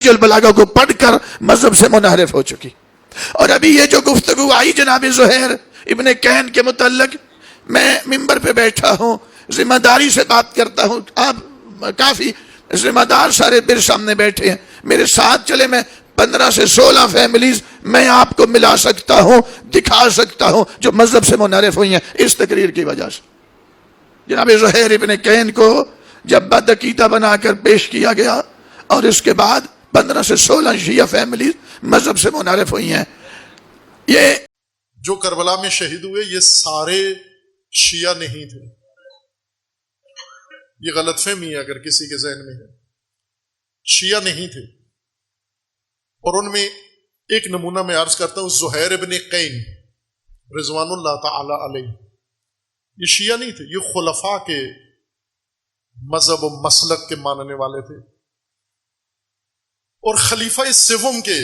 البلاغہ کو پڑھ کر مذہب سے منحرف ہو چکی. اور ابھی یہ جو گفتگو آئی جناب زہیر ابن کہن کے متعلق، میں ممبر پہ بیٹھا ہوں، ذمہ داری سے بات کرتا ہوں. آپ کافی ذمہ دار سارے بر سامنے بیٹھے ہیں، میرے ساتھ چلے، میں 15 سے 16 فیملیز میں آپ کو ملا سکتا ہوں، دکھا سکتا ہوں جو مذہب سے منحرف ہوئی ہیں اس تقریر کی وجہ سے. جناب زہیر ابن کہن کو جب بدعقیدہ بنا کر پیش کیا گیا اور اس کے بعد 15 سے 16 شیعہ فیملیز مذہب سے منحرف ہوئی ہیں. یہ جو کربلا میں شہید ہوئے یہ سارے شیعہ نہیں تھے. یہ غلط فہمی ہے اگر کسی کے ذہن میں ہے. شیعہ نہیں تھے. اور ان میں ایک نمونہ میں عرض کرتا ہوں، زہیر ابن قین رضوان اللہ تعالی علیہ، یہ شیعہ نہیں تھے، یہ خلفاء کے مذہب و مسلک کے ماننے والے تھے اور خلیفہ سوم کے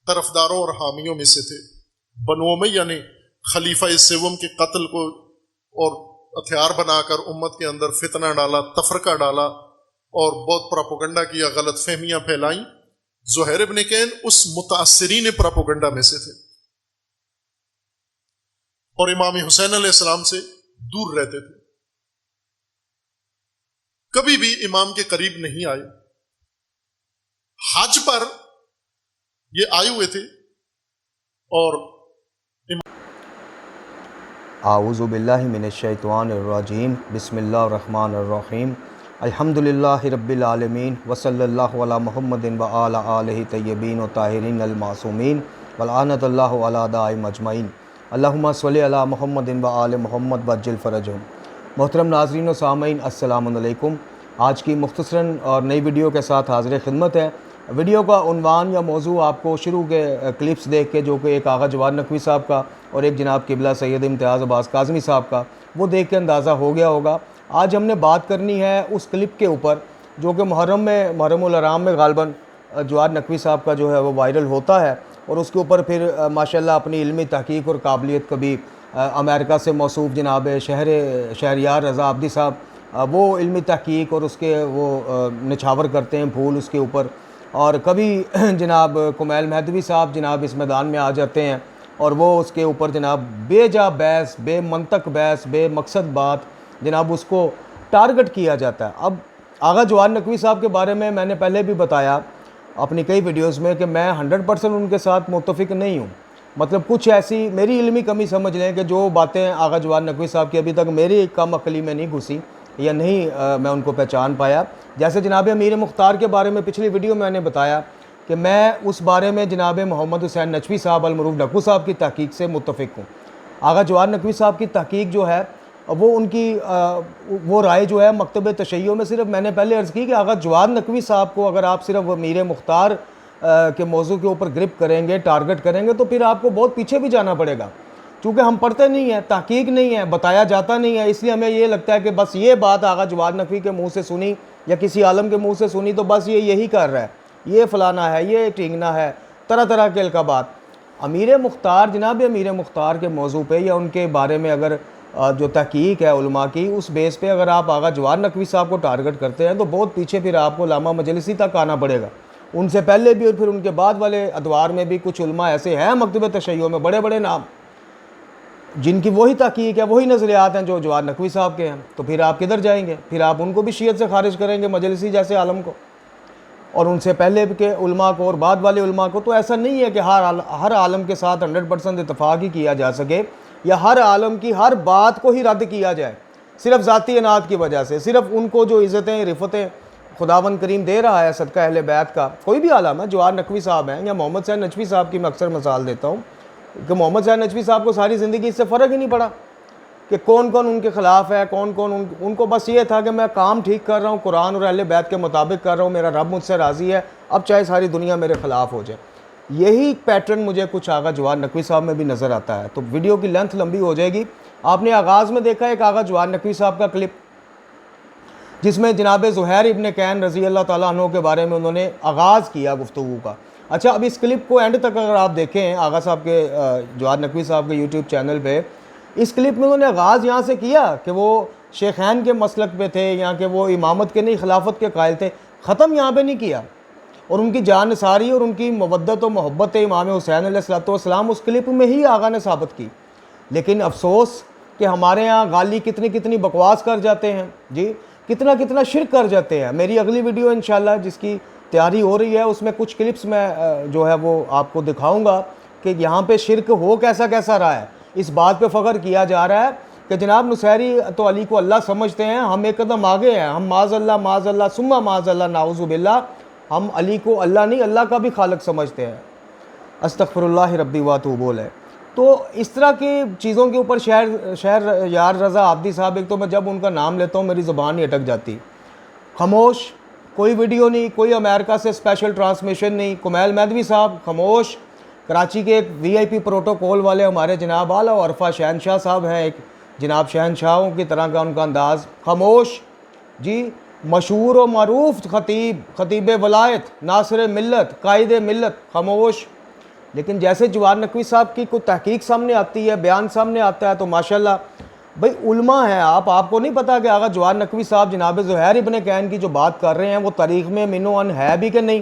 طرفداروں اور حامیوں میں سے تھے. بنو امیہ نے خلیفہ سوم کے قتل کو اور ہتھیار بنا کر امت کے اندر فتنہ ڈالا، تفرقہ ڈالا اور بہت پراپوگنڈا کیا، غلط فہمیاں پھیلائیں. زہیر ابن کین اس متاثرین پراپوگنڈا میں سے تھے اور امام حسین علیہ السلام سے دور رہتے تھے، کبھی بھی امام کے قریب نہیں آئے. حج پر یہ آئے ہوئے تھے اور اعوذ باللہ من الشیطان الرجیم، بسم اللہ الرحمن الرحیم، الحمدللہ رب العالمین وصلی اللہ علی محمد وعلی آلہ طیبین و طاہرین المعصومین ولعنت اللہ علی اعدائہم اجمعین، اللہم صلی علی محمد وآل محمد وعجل فرجہم. محترم ناظرین و سامعین، السلام علیکم. آج کی مختصراً اور نئی ویڈیو کے ساتھ حاضر خدمت ہے. ویڈیو کا عنوان یا موضوع آپ کو شروع کے کلپس دیکھ کے، جو کہ ایک آغا جواد نقوی صاحب کا اور ایک جناب قبلہ سید امتیاز عباس کاظمی صاحب کا، وہ دیکھ کے اندازہ ہو گیا ہوگا. آج ہم نے بات کرنی ہے اس کلپ کے اوپر جو کہ محرم الحرام میں غالباً جواد نقوی صاحب کا جو ہے وہ وائرل ہوتا ہے، اور اس کے اوپر پھر ماشاءاللہ اپنی علمی تحقیق اور قابلیت کبھی امریکہ سے موصوف جناب شہریار رضا عابدی صاحب وہ علمی تحقیق اور اس کے وہ نچھاور کرتے ہیں پھول اس کے اوپر، اور کبھی جناب کمیل مہدوی صاحب جناب اس میدان میں آ جاتے ہیں اور وہ اس کے اوپر جناب بے جا بحث، بے منطق بحث، بے مقصد بات جناب اس کو ٹارگٹ کیا جاتا ہے. اب آغا جواد نقوی صاحب کے بارے میں نے پہلے بھی بتایا اپنی کئی ویڈیوز میں کہ میں 100% ان کے ساتھ متفق نہیں ہوں. مطلب کچھ ایسی میری علمی کمی سمجھ لیں کہ جو باتیں آغا جواد نقوی صاحب کی ابھی تک میری کم عقلی میں نہیں گھسی یا نہیں میں ان کو پہچان پایا. جیسے جناب امیر مختار کے بارے میں پچھلی ویڈیو میں نے بتایا کہ میں اس بارے میں جناب محمد حسین نجفی صاحب المعروف ڈکو صاحب کی تحقیق سے متفق ہوں. آغا جواد نقوی صاحب کی تحقیق جو ہے وہ ان کی وہ رائے جو ہے مکتب تشیع میں، صرف میں نے پہلے عرض کی کہ آغا جواد نقوی صاحب کو اگر آپ صرف امیر مختار کے موضوع کے اوپر گرپ کریں گے، ٹارگٹ کریں گے، تو پھر آپ کو بہت پیچھے بھی جانا پڑے گا، چونکہ ہم پڑھتے نہیں ہیں، تحقیق نہیں ہے، بتایا جاتا نہیں ہے. اس لیے ہمیں یہ لگتا ہے کہ بس یہ بات آغا جواد نقوی کے منہ سے سنی یا کسی عالم کے منہ سے سنی تو بس یہ یہی کر رہا ہے، یہ فلانا ہے، یہ ٹھینگنا ہے، طرح طرح کے القابات. امیر مختار، جناب امیر مختار کے موضوع پہ یا ان کے بارے میں اگر جو تحقیق ہے علماء کی، اس بیس پہ اگر آپ آغا جواد نقوی صاحب کو ٹارگٹ کرتے ہیں تو بہت پیچھے پھر آپ کو علامہ مجلسی تک آنا پڑے گا. ان سے پہلے بھی اور پھر ان کے بعد والے ادوار میں بھی کچھ علماء ایسے ہیں مکتب تشیع میں، بڑے بڑے نام، جن کی وہی تحقیق ہے، وہی نظریات ہیں جو جواد نقوی صاحب کے ہیں. تو پھر آپ کدھر جائیں گے؟ پھر آپ ان کو بھی شیعت سے خارج کریں گے، مجلسی جیسے عالم کو اور ان سے پہلے کے علماء کو اور بعد والے علماء کو. تو ایسا نہیں ہے کہ ہر عالم کے ساتھ 100% اتفاق ہی کیا جا سکے یا ہر عالم کی ہر بات کو ہی رد کیا جائے صرف ذاتی اناد کی وجہ سے. صرف ان کو جو عزتیں رفتیں خداوند کریم دے رہا ہے صدقہ اہل بیت کا، کوئی بھی عالم ہے، جواد نقوی صاحب ہیں یا محمد حسین نجفی صاحب کی میں اکثر مثال دیتا ہوں کہ محمد حسین نجفی صاحب کو ساری زندگی اس سے فرق ہی نہیں پڑا کہ کون کون ان کے خلاف ہے، کون کون ان کو بس یہ تھا کہ میں کام ٹھیک کر رہا ہوں، قرآن اور اہل بیت کے مطابق کر رہا ہوں، میرا رب مجھ سے راضی ہے، اب چاہے ساری دنیا میرے خلاف ہو جائے. یہی پیٹرن مجھے کچھ آغا جواد نقوی صاحب میں بھی نظر آتا ہے. تو ویڈیو کی لینتھ لمبی ہو جائے گی. آپ نے آغاز میں دیکھا ایک آغا جواد نقوی صاحب کا کلپ جس میں جناب زہیر ابن کین رضی اللہ تعالیٰ عنہ کے بارے میں انہوں نے آغاز کیا گفتگو کا. اچھا، اب اس کلپ کو اینڈ تک اگر آپ دیکھیں آغا صاحب کے جواد نقوی صاحب کے یوٹیوب چینل پہ، اس کلپ میں انہوں نے آغاز یہاں سے کیا کہ وہ شیخین کے مسلک پہ تھے یا کہ وہ امامت کے نہیں خلافت کے قائل تھے. ختم یہاں پہ نہیں کیا. اور ان کی جان نثاری اور ان کی مودت و محبت امام حسین علیہ الصلوۃ والسلام اس کلپ میں ہی آقا نے ثابت کی. لیکن افسوس کہ ہمارے ہاں غالی کتنی بکواس کر جاتے ہیں جی, کتنا شرک کر جاتے ہیں. میری اگلی ویڈیو انشاءاللہ جس کی تیاری ہو رہی ہے اس میں کچھ کلپس میں جو ہے وہ آپ کو دکھاؤں گا کہ یہاں پہ شرک ہو کیسا رہا ہے. اس بات پہ فخر کیا جا رہا ہے کہ جناب نصیری تو علی کو اللہ سمجھتے ہیں, ہم ایک قدم آگے ہیں, ہم معاذ اللہ ثم معاذ اللہ نعوذ باللہ, ہم علی کو اللہ نہیں اللہ کا بھی خالق سمجھتے ہیں. استغفر اللہ ربی واتوب الیہ. تو اس طرح کی چیزوں کے اوپر شہر یار رضا عابدی صاحب, ایک تو میں جب ان کا نام لیتا ہوں میری زبان ہی اٹک جاتی. خاموش, کوئی ویڈیو نہیں, کوئی امریکہ سے اسپیشل ٹرانسمیشن نہیں. کمیل میدوی صاحب خاموش. کراچی کے ایک وی آئی پی پروٹوکول والے ہمارے جناب اعلیٰ و عرفہ شہنشاہ صاحب ہیں, ایک جناب شہنشاہوں کی طرح کا ان کا انداز. خاموش جی. مشہور و معروف خطیب ولایت, ناصر ملت, قائد ملت, خاموش. لیکن جیسے جواد نقوی صاحب کی کوئی تحقیق سامنے آتی ہے, بیان سامنے آتا ہے تو ماشاءاللہ بھئی علماء ہیں. آپ کو نہیں پتا کہ آقا جواد نقوی صاحب جناب زہیر ابن کین کی جو بات کر رہے ہیں وہ تاریخ میں من و ان ہے بھی کہ نہیں؟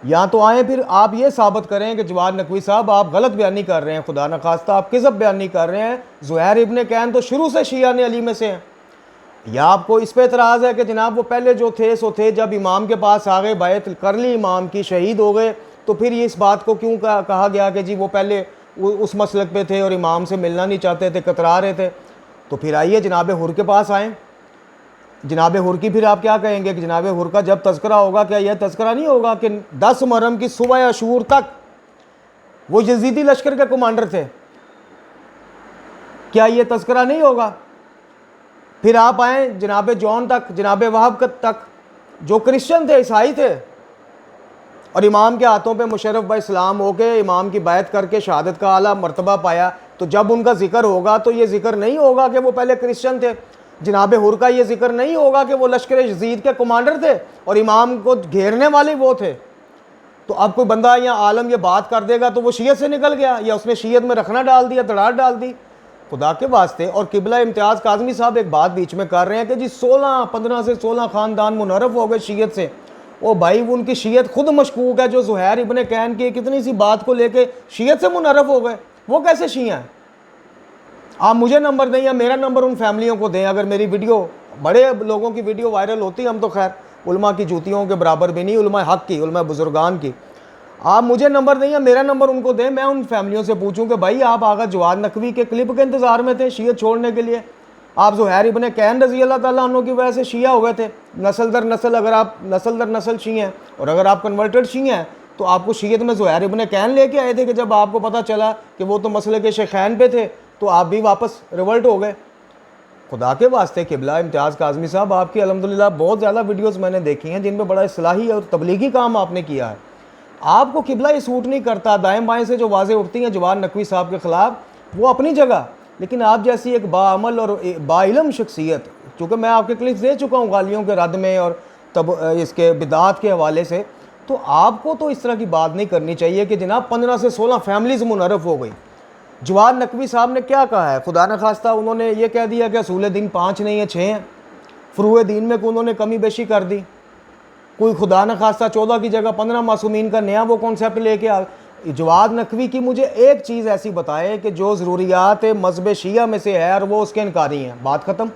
یہاں تو آئیں پھر آپ یہ ثابت کریں کہ جواد نقوی صاحب آپ غلط بیانی کر رہے ہیں, خدا نخواستہ آپ کذب بیانی کر رہے ہیں. زہیر ابن کین تو شروع سے شیعہ نے علی میں سے ہیں. یا آپ کو اس پہ اعتراض ہے کہ جناب وہ پہلے جو تھے سو تھے, جب امام کے پاس آ گئے بیعت کر لی امام کی, شہید ہو گئے, تو پھر یہ اس بات کو کیوں کہا گیا کہ جی وہ پہلے اس مسلک پہ تھے اور امام سے ملنا نہیں چاہتے تھے, کترا رہے تھے. تو پھر آئیے جناب حر کے پاس آئیں. جناب حر کی پھر آپ کیا کہیں گے کہ جناب حر کا جب تذکرہ ہوگا کیا یہ تذکرہ نہیں ہوگا کہ 10 محرم کی صبح عاشور تک وہ یزیدی لشکر کے کمانڈر تھے؟ کیا یہ تذکرہ نہیں ہوگا؟ پھر آپ آئیں جناب جون تک, جناب وہب تک, جو کرسچن تھے, عیسائی تھے, اور امام کے ہاتھوں پہ مشرف با اسلام ہو کے امام کی بیعت کر کے شہادت کا اعلیٰ مرتبہ پایا. تو جب ان کا ذکر ہوگا تو یہ ذکر نہیں ہوگا کہ وہ پہلے کرسچن تھے. جناب حر کا یہ ذکر نہیں ہوگا کہ وہ لشکر یزید کے کمانڈر تھے اور امام کو گھیرنے والے وہ تھے. تو اب کوئی بندہ یا عالم یہ بات کر دے گا تو وہ شیعت سے نکل گیا, یا اس نے شیعت میں رکھنا ڈال دیا, دڑاڑ ڈال دی. خدا کے واسطے. اور قبلہ امتیاز کاظمی صاحب ایک بات بیچ میں کر رہے ہیں کہ جی 15 سے 16 خاندان منحرف ہو گئے شیعت سے. وہ بھائی ان کی شیعت خود مشکوک ہے, جو زہیر ابن کین کی کتنی سی بات کو لے کے شیعت سے منحرف ہو گئے, وہ کیسے شیعہ ہیں؟ آپ مجھے نمبر دیں یا میرا نمبر ان فیملیوں کو دیں. اگر میری ویڈیو, بڑے لوگوں کی ویڈیو وائرل ہوتی, ہم تو خیر علماء کی جوتیوں کے برابر بھی نہیں, علماء حق کی, علماء بزرگان کی. آپ مجھے نمبر دیں یا میرا نمبر ان کو دیں, میں ان فیملیوں سے پوچھوں کہ بھائی آپ آقا جواد نقوی کے کلپ کے انتظار میں تھے شیعت چھوڑنے کے لیے؟ آپ زہیر ابن کین رضی اللہ تعالیٰ عنہ کی وجہ سے شیعہ ہوئے تھے نسل در نسل. اگر آپ نسل در نسل شیعہ ہیں اور اگر آپ کنورٹڈ شیعہ ہیں تو آپ کو شیعت میں زہیر ابن کین لے کے آئے تھے کہ جب آپ کو پتہ چلا کہ وہ تو مسئلے کے شیخین پہ تھے تو آپ بھی واپس ریولٹ ہو گئے. خدا کے واسطے قبلہ امتیاز کاظمی صاحب, آپ کی الحمدللہ بہت زیادہ ویڈیوز میں نے دیکھی ہیں جن میں بڑا اصلاحی اور تبلیغی کام آپ نے کیا ہے. آپ کو قبلہ یہ سوٹ نہیں کرتا. دائیں بائیں سے جو واضح اٹھتی ہیں جواد نقوی صاحب کے خلاف وہ اپنی جگہ, لیکن آپ جیسی ایک باعمل اور با علم شخصیت, چونکہ میں آپ کے کلپس دے چکا ہوں غالیوں کے رد میں اور اس کے بدعات کے حوالے سے, تو آپ کو تو اس طرح کی بات نہیں کرنی چاہیے کہ جناب 15 سے 16 فیملیز منحرف ہو گئی. جواد نقوی صاحب نے کیا کہا ہے؟ خدا نخواستہ انہوں نے یہ کہہ دیا کہ اصول دین 5 نہیں ہیں 6 ہیں, فروع دین میں انہوں نے کمی بیشی کر دی. کوئی خدا نخواستہ 14 کی جگہ 15 معصومین کا نیا وہ کانسیپٹ لے کے جواد نقوی کی مجھے ایک چیز ایسی بتائے کہ جو ضروریات مذہب شیعہ میں سے ہے اور وہ اس کے انکاری ہیں, بات ختم.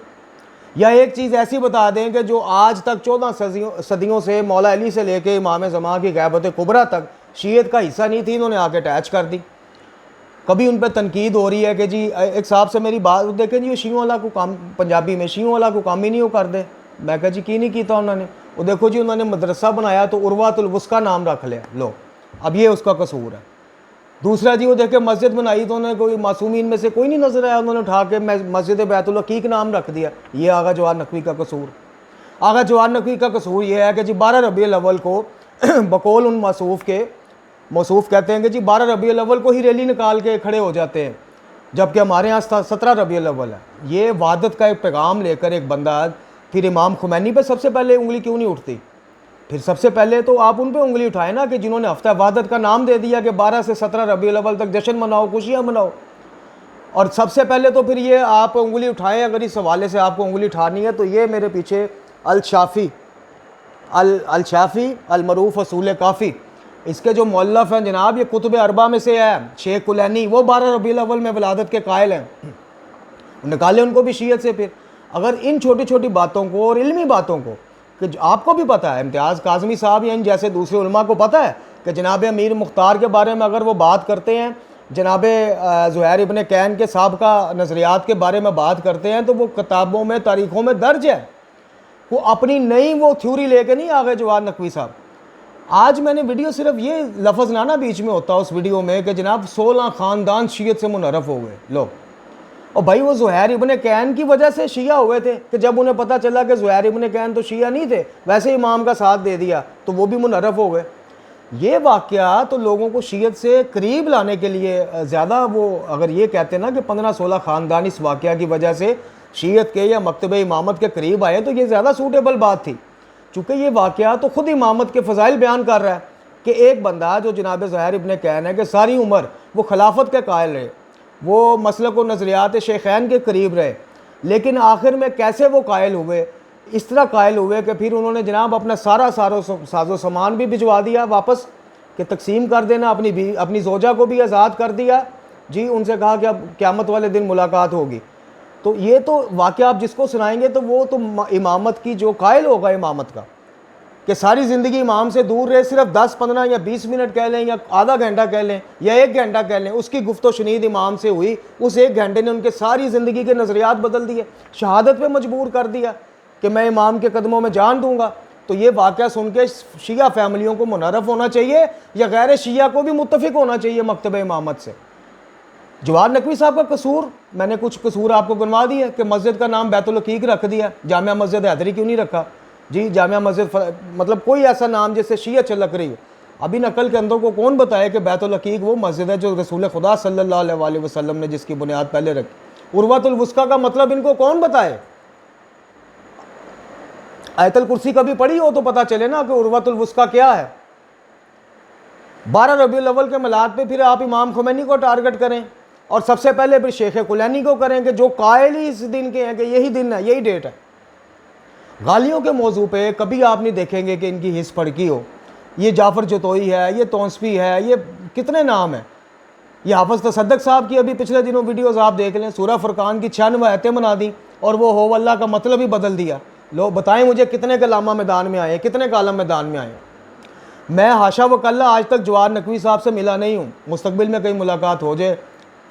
یا ایک چیز ایسی بتا دیں کہ جو آج تک 14 صدیوں سے مولا علی سے لے کے امام زمان کی غیبت کبریٰ تک شیعت کا حصہ نہیں تھی, انہوں نے آ کے اٹیچ کر دی. کبھی ان پہ تنقید ہو رہی ہے کہ جی ایک صاحب سے میری بات دیکھیں جی شیعوں والا کو کام, پنجابی میں شیعوں والا کو کام ہی نہیں ہو کر دے. میں کہا جی کی نہیں کیتا انہوں نے؟ وہ دیکھو جی انہوں نے مدرسہ بنایا تو عروۃ الوثقیٰ نام رکھ لیا, لو اب یہ اس کا قصور ہے. دوسرا جی وہ دیکھے مسجد بنائی تو انہوں نے کوئی معصومین میں سے کوئی نہیں نظر آیا, انہوں نے اٹھا کے مسجد بیت العقیق نام رکھ دیا. یہ آقا جواد نقوی کا قصور. آقا جواد نقوی کا قصور یہ ہے کہ جی 12 ربیع الاول کو بقول ان موصوف کہتے ہیں کہ جی 12 ربیع الاول کو ہی ریلی نکال کے کھڑے ہو جاتے ہیں, جبکہ ہمارے ہاں 17 ربیع الاول ہے. یہ وحدت کا ایک پیغام لے کر ایک بندہ پھر امام خمینی پہ سب سے پہلے انگلی کیوں نہیں اٹھتی؟ پھر سب سے پہلے تو آپ ان پہ انگلی اٹھائیں نا کہ جنہوں نے ہفتہ وحدت کا نام دے دیا کہ 12 سے 17 ربیع الاول تک جشن مناؤ, خوشیاں مناؤ. اور سب سے پہلے تو پھر یہ آپ انگلی اٹھائیں, اگر اس حوالے سے آپ کو انگلی اٹھانی ہے تو یہ میرے پیچھے الشافی المعروف اصول کافی، اس کے جو مؤلف ہیں جناب یہ کتب اربعہ میں سے ہے، شیخ کلینی، وہ 12 ربیع الاول میں ولادت کے قائل ہیں، نکالے ان کو بھی شیعت سے۔ پھر اگر ان چھوٹی چھوٹی باتوں کو اور علمی باتوں کو، کہ آپ کو بھی پتہ ہے، امتیاز کاظمی صاحب یا ان جیسے دوسرے علماء کو پتہ ہے کہ جناب امیر مختار کے بارے میں اگر وہ بات کرتے ہیں، جناب زہیر ابن کین کے سابقہ نظریات کے بارے میں بات کرتے ہیں، تو وہ کتابوں میں تاریخوں میں درج ہے، وہ اپنی نئی وہ تھیوری لے کے نہیں آ گئے جواد نقوی صاحب۔ آج میں نے ویڈیو صرف یہ لفظ نہ بیچ میں ہوتا اس ویڈیو میں کہ جناب 16 خاندان شیعت سے منحرف ہو گئے لوگ، اور بھائی وہ زہیر ابن کین کی وجہ سے شیعہ ہوئے تھے کہ جب انہیں پتہ چلا کہ زہیر ابن کین تو شیعہ نہیں تھے، ویسے امام کا ساتھ دے دیا تو وہ بھی منحرف ہو گئے۔ یہ واقعہ تو لوگوں کو شیعت سے قریب لانے کے لیے زیادہ، وہ اگر یہ کہتے نا کہ 15-16 خاندان اس واقعہ کی وجہ سے شیعت کے یا مکتبہ امامت کے قریب آئے، تو یہ زیادہ سوٹیبل بات تھی، چونکہ یہ واقعہ تو خود امامت کے فضائل بیان کر رہا ہے کہ ایک بندہ جو جناب زہیر ابن کین ہے کہ ساری عمر وہ خلافت کے قائل رہے، وہ مسلک و نظریات شیخین کے قریب رہے، لیکن آخر میں کیسے وہ قائل ہوئے؟ اس طرح قائل ہوئے کہ پھر انہوں نے جناب اپنا سارا ساز و سامان بھی بھجوا دیا واپس کہ تقسیم کر دینا، اپنی زوجہ کو بھی آزاد کر دیا جی، ان سے کہا کہ اب قیامت والے دن ملاقات ہوگی۔ تو یہ تو واقعہ آپ جس کو سنائیں گے تو وہ تو امامت کی جو قائل ہوگا امامت کا کہ ساری زندگی امام سے دور رہے، صرف 10 15 یا 20 منٹ کہہ لیں یا آدھا گھنٹہ کہہ لیں یا 1 گھنٹہ کہہ لیں، اس کی گفت و شنید امام سے ہوئی، اس 1 گھنٹے نے ان کے ساری زندگی کے نظریات بدل دیے، شہادت پہ مجبور کر دیا کہ میں امام کے قدموں میں جان دوں گا۔ تو یہ واقعہ سن کے شیعہ فیملیوں کو منحرف ہونا چاہیے یا غیر شیعہ کو بھی متفق ہونا چاہیے مکتبہ امامت سے؟ جواد نقوی صاحب کا قصور، میں نے کچھ قصور آپ کو گنوا دیا کہ مسجد کا نام بیت العقیق رکھ دیا، جامعہ مسجد حیدری کیوں نہیں رکھا جی؟ جامعہ مسجد مطلب کوئی ایسا نام جس سے شیعہ چھلک رہی ہو۔ ابھی نقل کے اندر کو کون بتائے کہ بیت العقیق وہ مسجد ہے جو رسول خدا صلی اللہ علیہ وآلہ وسلم نے جس کی بنیاد پہلے رکھی؟ عروۃ الوثقیٰ کا مطلب ان کو کون بتائے؟ آیت الکرسی کبھی پڑھی ہو تو پتہ چلے نا کہ عروۃ الوثقیٰ کیا ہے۔ 12 ربیع الاول کے میلاد پہ پھر آپ امام خمینی کو ٹارگٹ کریں اور سب سے پہلے پھر شیخ کلینی کو کریں کہ جو قائل ہی اس دن کے ہیں کہ یہی دن ہے، یہی ڈیٹ ہے۔ غالیوں کے موضوع پہ کبھی آپ نہیں دیکھیں گے کہ ان کی حص پڑکی ہو، یہ جعفر جتوئی ہے، یہ تونسفی ہے، یہ کتنے نام ہیں، یہ حافظ تصدق صاحب کی ابھی پچھلے دنوں ویڈیوز آپ دیکھ لیں، سورہ فرقان کی 96 آیتیں بنا دیں اور وہ ہو اللہ کا مطلب ہی بدل دیا۔ لو بتائیں مجھے کتنے کلامہ میدان میں آئے، کتنے کالم میدان میں آئے؟ میں حاشا وکلا آج تک جواد نقوی صاحب سے ملا نہیں ہوں، مستقبل میں کہیں ملاقات ہو جائے،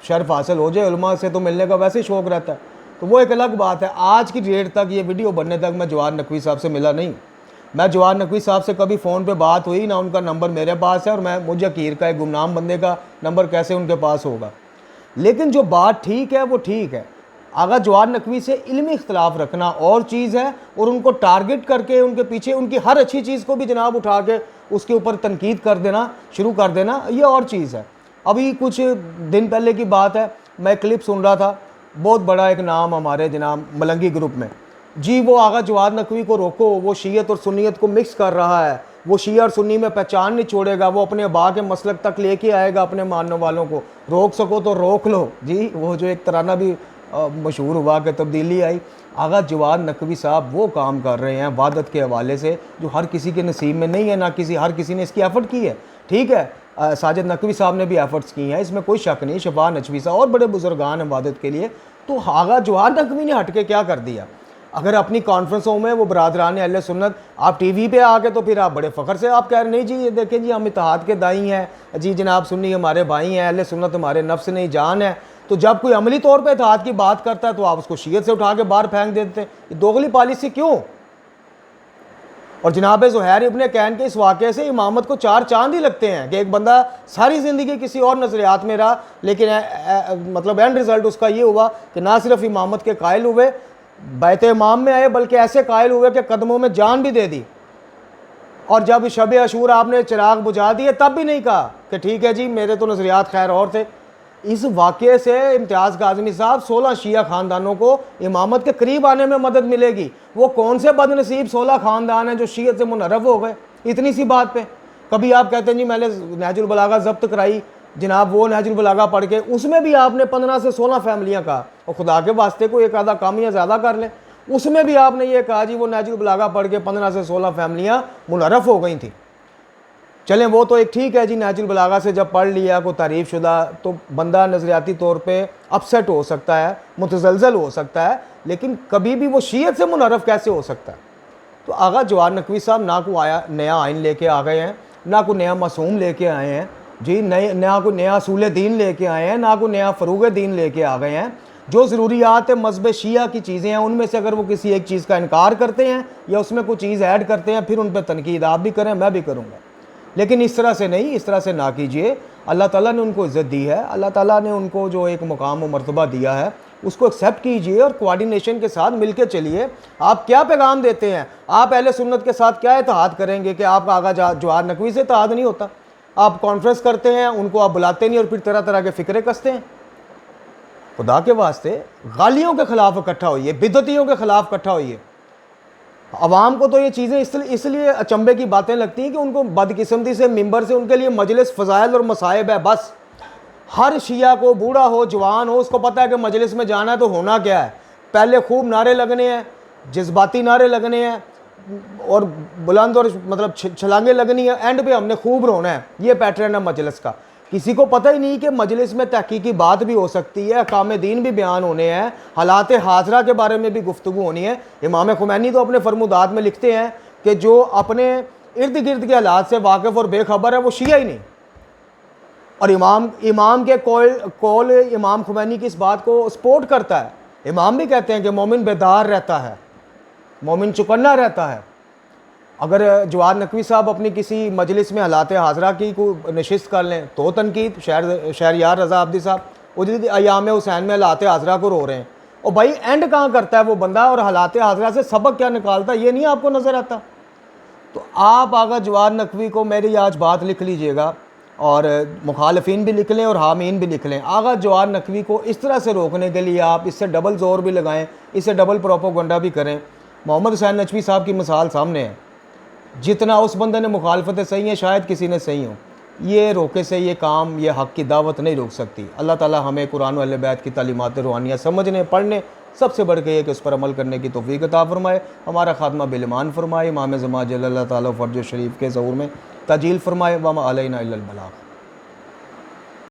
شرف حاصل ہو جائے، علماء سے تو ملنے کا ویسے ہی شوق رہتا ہے، تو وہ ایک الگ بات ہے۔ آج کی ڈیٹ تک یہ ویڈیو بننے تک میں جواد نقوی صاحب سے ملا نہیں، میں جواد نقوی صاحب سے کبھی فون پہ بات ہوئی نہ، ان کا نمبر میرے پاس ہے، اور مجھے کیر کا ایک گمنام بندے کا نمبر کیسے ان کے پاس ہوگا؟ لیکن جو بات ٹھیک ہے وہ ٹھیک ہے، آغا جواد نقوی سے علمی اختلاف رکھنا اور چیز ہے، اور ان کو ٹارگٹ کر کے ان کے پیچھے ان کی ہر اچھی چیز کو بھی جناب اٹھا کے اس کے اوپر تنقید کر دینا شروع کر دینا، یہ اور چیز ہے۔ ابھی کچھ دن پہلے کی بات ہے، میں کلپ سن رہا تھا، بہت بڑا ایک نام ہمارے جناب ملنگی گروپ میں جی، وہ آغا جواد نقوی کو روکو، وہ شیعت اور سنیت کو مکس کر رہا ہے، وہ شیعہ اور سنی میں پہچان نہیں چھوڑے گا، وہ اپنے ابا کے مسلک تک لے کے آئے گا اپنے ماننے والوں کو، روک سکو تو روک لو جی۔ وہ جو ایک ترانہ بھی مشہور ہوا کہ تبدیلی آئی، آغا جواد نقوی صاحب وہ کام کر رہے ہیں وحدت کے حوالے سے جو ہر کسی کے نصیب میں نہیں ہے، نہ ہر کسی نے اس کی ایفرٹ کی ہے، ٹھیک ہے، ساجد نقوی صاحب نے بھی ایفرٹس کی ہیں، اس میں کوئی شک نہیں، شفا نجوی صاحب اور بڑے بزرگان ہیں وحدت کے لیے، تو آغا جواد نقوی نے ہٹ کے کیا کر دیا؟ اگر اپنی کانفرنسوں میں وہ برادران اہل سنت، آپ ٹی وی پہ آ کے تو پھر آپ بڑے فخر سے آپ کہہ رہے نہیں جی یہ دیکھیں جی ہم اتحاد کے دائی ہیں جی، جناب سنی ہمارے بھائی ہیں، اہل سنت ہمارے نفس نہیں جان ہے، تو جب کوئی عملی طور پہ اتحاد کی بات کرتا ہے تو آپ اس کو شیعت سے اٹھا کے باہر پھینک دیتے ہیں، یہ دوغلی پالیسی کیوں؟ اور جناب زہیر ابن کین کے اس واقعے سے امامت کو 4 چاند ہی لگتے ہیں کہ ایک بندہ ساری زندگی کسی اور نظریات میں رہا، لیکن مطلب اینڈ رزلٹ اس کا یہ ہوا کہ نہ صرف امامت کے قائل ہوئے، بیت امام میں آئے، بلکہ ایسے قائل ہوئے کہ قدموں میں جان بھی دے دی، اور جب شب عاشور آپ نے چراغ بجھا دیے تب بھی نہیں کہا کہ ٹھیک ہے جی میرے تو نظریات خیر اور تھے۔ اس واقعے سے امتیاز کاظمی صاحب 16 شیعہ خاندانوں کو امامت کے قریب آنے میں مدد ملے گی۔ وہ کون سے بد نصیب 16 خاندان ہیں جو شیعت سے منحرف ہو گئے اتنی سی بات پہ؟ کبھی آپ کہتے ہیں جی میں نے نہج البلاغہ ضبط کرائی، جناب وہ نہج البلاغہ پڑھ کے اس میں بھی آپ نے 15 سے 16 فیملیاں کہا، اور خدا کے واسطے کو ایک آدھا کم یا زیادہ کر لیں، اس میں بھی آپ نے یہ کہا جی وہ نہج البلاغہ پڑھ کے 15 سے 16 فیملیاں منحرف ہو گئی تھیں. چلیں وہ تو ایک ٹھیک ہے جی، نہج البلاغہ سے جب پڑھ لیا کوئی تعریف شدہ تو بندہ نظریاتی طور پہ اپسیٹ ہو سکتا ہے، متزلزل ہو سکتا ہے، لیکن کبھی بھی وہ شیعت سے منحرف کیسے ہو سکتا ہے؟ تو آغا جواد نقوی صاحب نہ کوئی نیا آئین لے کے آ گئے ہیں، نہ کوئی نیا معصوم لے کے آئے ہیں جی، نہ کوئی نیا اصول دین لے کے آئے ہیں، نہ کوئی نیا فروغ دین لے کے آ گئے ہیں. جو ضروریات مذہب شیعہ کی چیزیں ہیں ان میں سے اگر وہ کسی ایک چیز کا انکار کرتے ہیں یا اس میں کوئی چیز ایڈ کرتے ہیں پھر ان پہ تنقید آپ بھی کریں، میں بھی کروں گا، لیکن اس طرح سے نہیں، اس طرح سے نہ کیجئے. اللہ تعالیٰ نے ان کو عزت دی ہے، اللہ تعالیٰ نے ان کو جو ایک مقام و مرتبہ دیا ہے اس کو ایکسیپٹ کیجئے اور کوارڈینیشن کے ساتھ مل کے چلیے. آپ کیا پیغام دیتے ہیں؟ آپ اہل سنت کے ساتھ کیا اتحاد کریں گے کہ آپ آغا جواد نقوی سے اتحاد نہیں ہوتا؟ آپ کانفرنس کرتے ہیں، ان کو آپ بلاتے نہیں اور پھر طرح طرح کے فکرے کستے ہیں. خدا کے واسطے غالیوں کے خلاف اکٹھا ہوئیے، بدعتیوں کے خلاف اکٹھا ہوئیے. عوام کو تو یہ چیزیں اس لیے اچنبے کی باتیں لگتی ہیں کہ ان کو بدقسمتی سے ممبر سے ان کے لیے مجلس فضائل اور مصائب ہے. بس ہر شیعہ کو، بوڑھا ہو جوان ہو، اس کو پتہ ہے کہ مجلس میں جانا ہے تو ہونا کیا ہے. پہلے خوب نعرے لگنے ہیں، جذباتی نعرے لگنے ہیں اور بلند اور مطلب چھلانگیں لگنی ہیں، اینڈ پہ ہم نے خوب رونا ہے. یہ پیٹرن ہے مجلس کا. کسی کو پتہ ہی نہیں کہ مجلس میں تحقیقی بات بھی ہو سکتی ہے، احکام دین بھی بیان ہونے ہیں، حالات حاضرہ کے بارے میں بھی گفتگو ہونی ہے. امام خمینی تو اپنے فرمودات میں لکھتے ہیں کہ جو اپنے ارد گرد کے حالات سے واقف اور بے خبر ہے وہ شیعہ ہی نہیں. اور امام کے قول امام خمینی کی اس بات کو سپورٹ کرتا ہے. امام بھی کہتے ہیں کہ مومن بیدار رہتا ہے، مومن چکنا رہتا ہے. اگر جواد نقوی صاحب اپنی کسی مجلس میں حالات حاضرہ کی کوئی نشست کر لیں تو تنقید. شہریار رضا عابدی صاحب وہ جدید ایام حسین میں حالات حاضرہ کو رو رہے ہیں. اور بھائی اینڈ کہاں کرتا ہے وہ بندہ اور حالات حاضرہ سے سبق کیا نکالتا ہے، یہ نہیں آپ کو نظر آتا؟ تو آپ آغا جواد نقوی کو میری آج بات لکھ لیجئے گا اور مخالفین بھی لکھ لیں اور حامین بھی لکھ لیں. آغا جواد نقوی کو اس طرح سے روکنے کے لیے آپ اس سے ڈبل زور بھی لگائیں، اس سے ڈبل پروپیگنڈا بھی کریں. محمد حسین نجفی صاحب کی مثال سامنے ہے. جتنا اس بندے نے مخالفتیں صحیح ہیں شاید کسی نے صحیح ہوں. یہ روکے سے یہ کام، یہ حق کی دعوت نہیں روک سکتی. اللہ تعالیٰ ہمیں قرآن و اہل بیت کی تعلیمات روحانیہ سمجھنے، پڑھنے، سب سے بڑھ کے یہ کہ اس پر عمل کرنے کی توفیق عطا فرمائے. ہمارا خاتمہ بالایمان فرمائے. امام زمان جل اللہ تعالیٰ فرج و شریف کے ظہور میں تاجیل فرمائے. وما علینا الا البلاغ.